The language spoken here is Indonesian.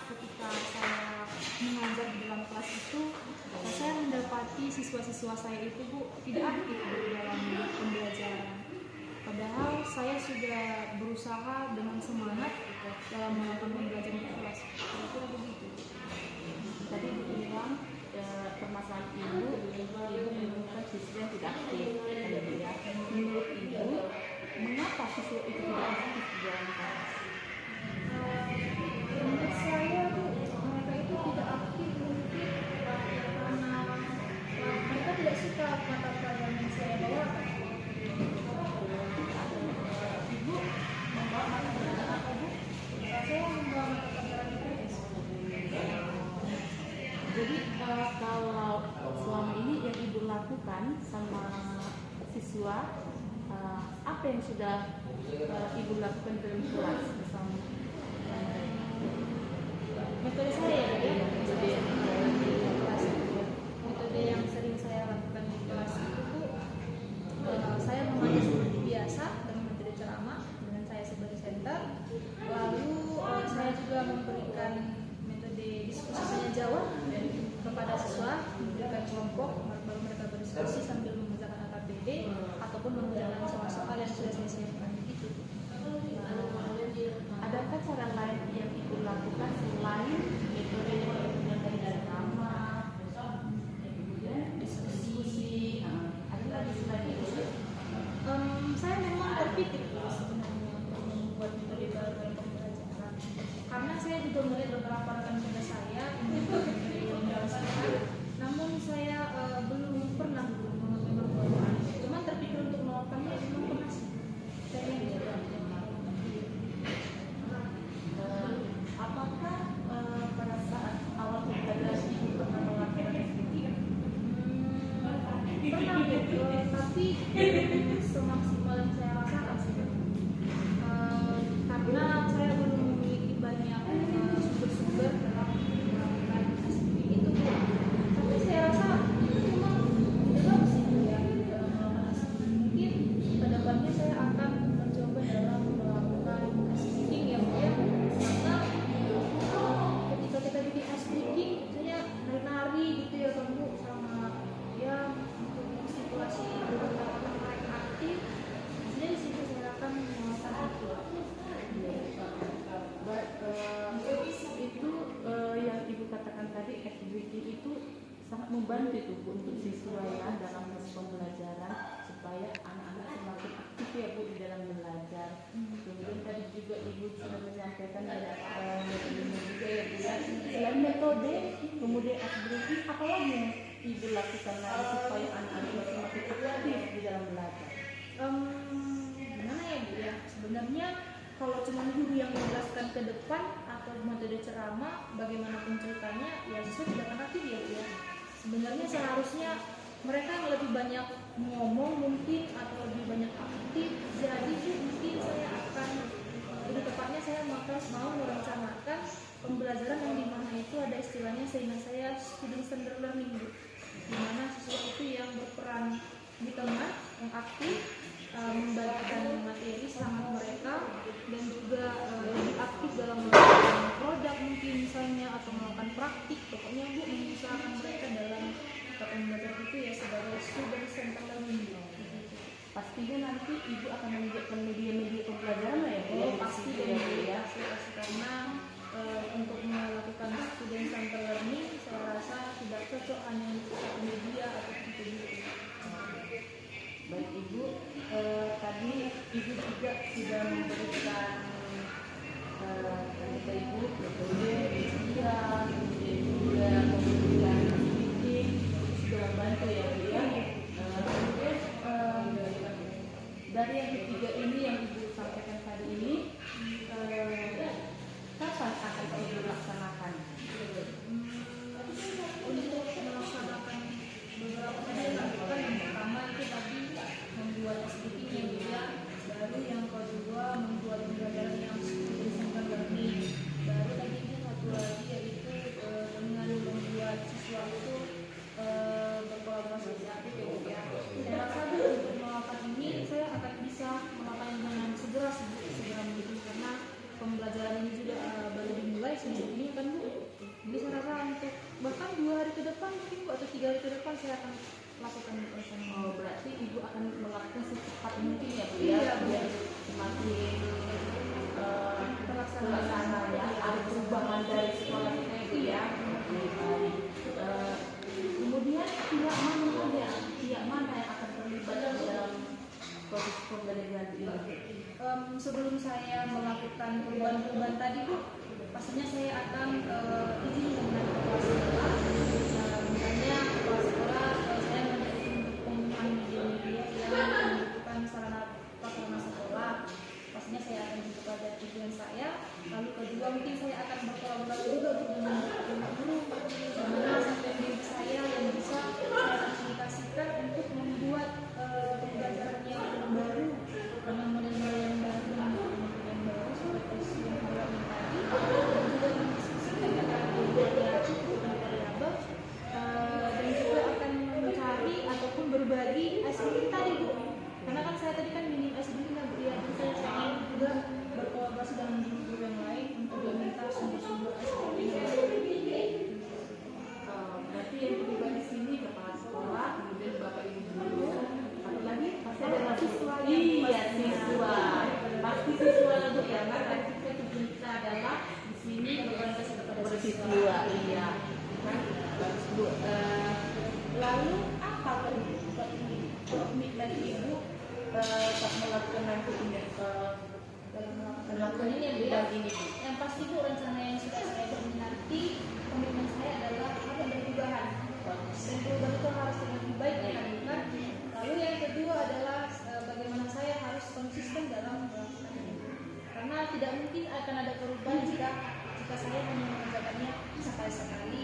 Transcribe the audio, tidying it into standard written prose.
ketika saya mengajar di dalam kelas itu, saya mendapati siswa-siswa saya itu Bu tidak aktif di dalam pembelajaran. Padahal saya sudah berusaha dengan semangat dalam melakukan pembelajaran di kelas. Kira-kira begitu. Tadi dibilang permasalahan ibu menemukan siswa yang tidak aktif. Menurut ibu, mengapa siswa itu tidak aktif di dalam kelas? Menurut saya mereka itu tidak aktif mungkin karena mereka tidak suka mata pelajaran yang saya bawakan. Ibu membawa mata pelajaran apa Bu? Saya membawa mata pelajaran IPS. Jadi kalau selama ini yang ibu lakukan sama siswa, apa yang sudah ibu lakukan dalam kelas bersama? Metode saya metode yang sering saya lakukan di kelas itu saya mengajar seperti biasa dengan metode ceramah dengan saya sebagai center. Lalu saya juga memberikan metode diskusi tanya jawab kepada siswa, memberikan kelompok baru mereka berdiskusi sambil mengerjakan AKBD ataupun mengerjakan soal-soal yang sudah saya siapkan begitu. Adakah cara lain yang ibu lakukan selain metode yang tadi ceramah, diskusi? Ada lagi selain itu? Saya memang terpikir sebenarnya untuk membuat metode baru dalam pembelajaran, karena saya juga melihat beberapa rekan kerja saya untuk metode yang dilaksanakan, namun saya belum pernah membuat. Cuman terpikir untuk melakukannya memang pernah sih. Saya ingin coba. Apakah pada saat awal pembelajaran ibu pernah melakukan SBT? Pernah tapi semaksimal yang saya rasakan sih. Karena saya belum memiliki banyak sumber-sumber dalam melakukan SBT itu. Tapi saya rasa itu memang tidak sih ya dalam melakukan SBT. Mungkin kedepannya saya akan mencoba dalam melakukan SBT yang karena ketika kita bikin speaking misalnya nari-nari gitu ya kan Bu, sama ya untuk stimulasi orang mereka aktif, jadi di situ saya akan melakukan Itu yang ibu katakan tadi, activity itu sangat membantu itu Bu untuk siswa ya dalam proses pembelajaran supaya anak-anak semakin aktif ya Bu di dalam belajar. Kemudian tadi juga ibu sudah menyampaikan ada metode juga ya Bu ya. Selain metode, kemudian activity, apa lagi yang ibu lakukan lagi supaya anak-anak semakin aktif di dalam belajar? Gimana ya Bu ya, sebenarnya kalau cuma guru yang menjelaskan ke depan atau metode ceramah bagaimanapun ceritanya ya siswa tidak akan aktif ya Bu ya. Sebenarnya seharusnya mereka yang lebih banyak ngomong mungkin atau lebih banyak aktif, jadi mungkin saya akan lebih tepatnya saya mau merencanakan pembelajaran yang dimana itu ada istilahnya seingat saya student centered learning, dimana siswa itu yang berperan di tengah, yang aktif, membagikan materi semangat mereka dan juga lebih aktif dalam melakukan produk mungkin misalnya atau melakukan praktik. Pokoknya Bu mengusahakan mereka dalam pembelajaran itu ya sebagai student centered learning. Pastinya nanti ibu akan menyediakan media-media pembelajaran lah ya Bu? Pasti ya, karena untuk melakukan student centered learning saya rasa tidak cocok hanya untuk satu media atau gitu. Baik Ibu, tadi Ibu juga sudah memberikan kepada Ibu metode media, kemudian juga memberikan speaking, sudah membantu ya Bu ya. Kemudian dari yang ketiga ini yang Ibu sampaikan tadi ini, kapan akan Ibu laksanakan? Untuk melaksanakan beberapa hal yang dilakukan, yang pertama itu tadi membuat speaking yang dia, baru yang kedua membuat pembelajaran yang student centered learning, baru lagi ini satu ke depan mungkin Bu, atau 3 hari ke depan saya akan lakukan pesan. Oh, berarti ibu akan melakukan secepat mungkin ya Bu ya, Iya, biar semakin terlaksana ya, ada perubahan dari sekolah kita ya Bu ya. Kemudian pihak mana yang akan terlibat dalam proses pembelajaran ini? Sebelum saya melakukan perubahan-perubahan tadi Bu, pastinya saya akan izin dengan kepala sekolah. Misalnya kepala sekolah saya menjadi pengumuman media-media yang membutuhkan sarana prasarana sekolah. Pastinya saya akan membuka dari tujuan saya. Lalu kedua mungkin saya akan berkolaborasi juga Bu dengan guru, bagaimana sampai diri saya yang bisa saya komunikasikan untuk membuat pembelajaran yang baru dengan model-model yang baru seperti yang awalnya tadi, dan juga mendiskusikan dengan guru-gurunya dengan variabel, dan juga akan mencari ataupun berbagi ICT tadi Bu, karena kan saya tadi kan minim ICT kan Bu ya, dan saya ingin juga berkolaborasi dengan guru-guru yang lain untuk meminta sumber-sumber ICT. Berarti yang terlibat di sini kepala sekolah, kemudian bapak ibu guru, atau lagi pasti ada siswa. Iya, siswa. Pasti siswa Bu ya, karena kita tujuan kita adalah di sini berorientasi kepada siswa. Iya, kan bagus Bu. Lalu apa komit lagi ibu saat melakukan nanti ini Dalam melakukan ini yang bidang ini Bu? yang pasti Bu, rencana yang sudah saya buat nanti, komitmen saya adalah harus ada perubahan, dan perubahan itu harus lebih baik dilakukan. Lalu yang kedua adalah bagaimana saya harus konsisten dalam melakukan ini, karena tidak mungkin akan ada perubahan jika saya hanya mengerjakannya sekali-sekali